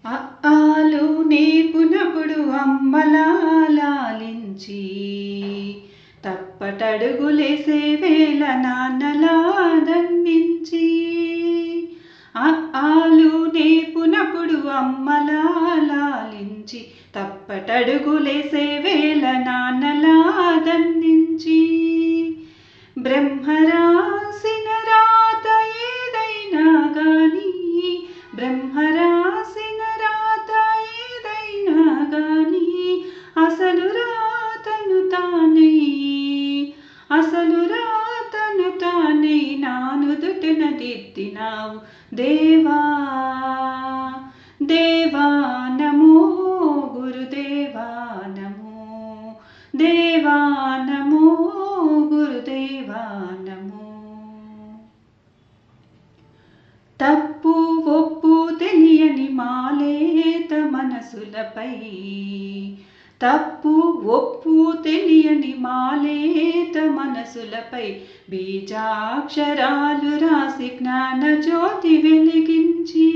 ఆలు నేర్పునప్పుడు అమ్మలా లాలించి తప్పటడుగులేసే వేళ నాన్నలా దండించి ఆలు నేర్పునప్పుడు అమ్మలా లాలించి తప్పటడుగులేసే వేళ నాన్నలా దండించి బ్రహ్మరాసిన రాత ఏదైనా గాని బ్రహ్మరాసిన రాత ఏదైనా గాని అసలు రాతను తానై నానుదుటన దిద్దినావు దేవా దేవా నమో గురుదేవా నమో దేవా నమో గురుదేవా నమో. తప్పు ఒప్పు తెలియని మాలేత మనసులపై తప్పు ఒప్పు తెలియని మాలేత మనసులపై బీజాక్షరాలు రాసి జ్ఞాన జ్యోతి వెలిగించి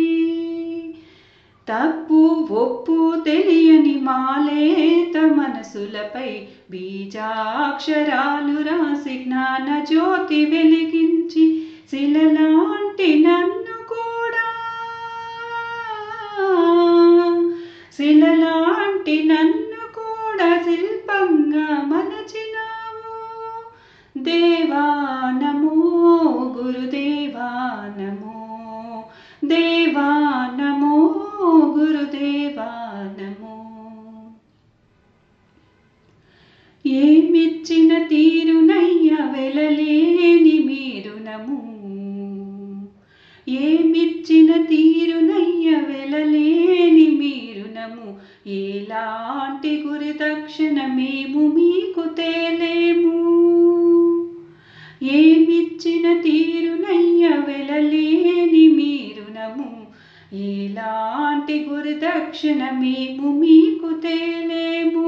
తప్పు ఒప్పు తెలియని మాలేత మనసులపై బీజాక్షరాలు రాసి జ్ఞాన జ్యోతి వెలిగించి శిలలాంటి నన్ను కూడా శిలలాంటి నన్ను కూడా శిల్పంగా మలచినావు దేవా నమో గురుదేవా నమో దేవా నమో గురుదేవా నమో. ఏమిచ్చిన తీరునయ్య వెలలేని మీరునము ఏమిచ్చిన తీరునయ్య వెలలేని మీరునము ఎలాంటి గురి దక్షిణ మేము మీకు తేలేము ఏమిచ్చిన తీరునయ్య వెలలేని మీరునము ఎలాంటి గురి దక్షిణ మేము మీకు తేలేము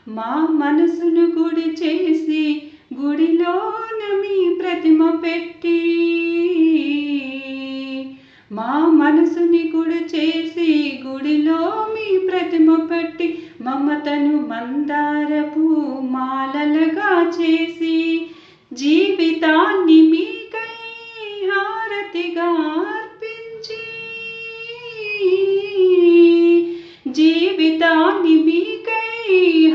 మా మనసును గుడి చేసి గుడిలోన మీ ప్రతిమ పెట్టి మా మనసుని గుడి చేసి గుడిలో మీ ప్రతిమ పెట్టి మమతను మందారపు మాలలుగా చేసి జీవితాన్ని మీకై హారతిగా అర్పించి జీవితాన్ని మీకై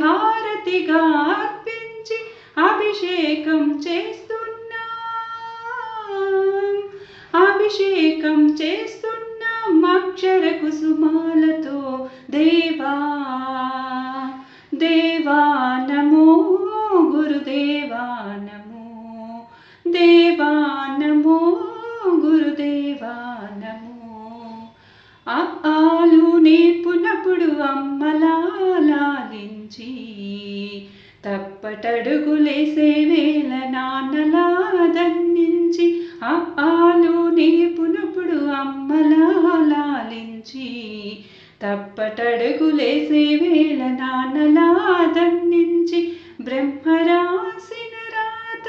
హారతిగా అర్పించి అభిషేకం చేస్తున్నాం అక్షర కుసుమాలతో దేవా దేవా నమో గురుదేవా నమో దేవా నమో గురుదేవా నమో. ఆలు నేర్పునప్పుడు అమ్మలా లాలించి తప్పటడుగులేసే వేళ నాన్నలా దండించి ఆలు నేర్పునప్పుడు అమ్మలా లాలించి తప్పటడుగులేసే వేళ నాన్నలా దండించి బ్రహ్మరాసిన రాత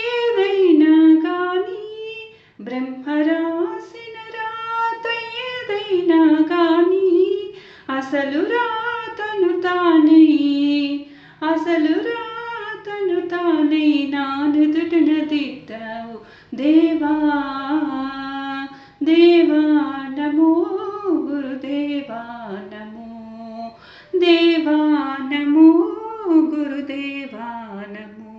ఏదైనా గాని బ్రహ్మరాసిన రాత ఏదైనా గాని అసలు రాతను తానై నానుదుటన దిద్దావు దేవా దేవా నమో గురుదేవా నమో దేవా నమో గురుదేవా నమో.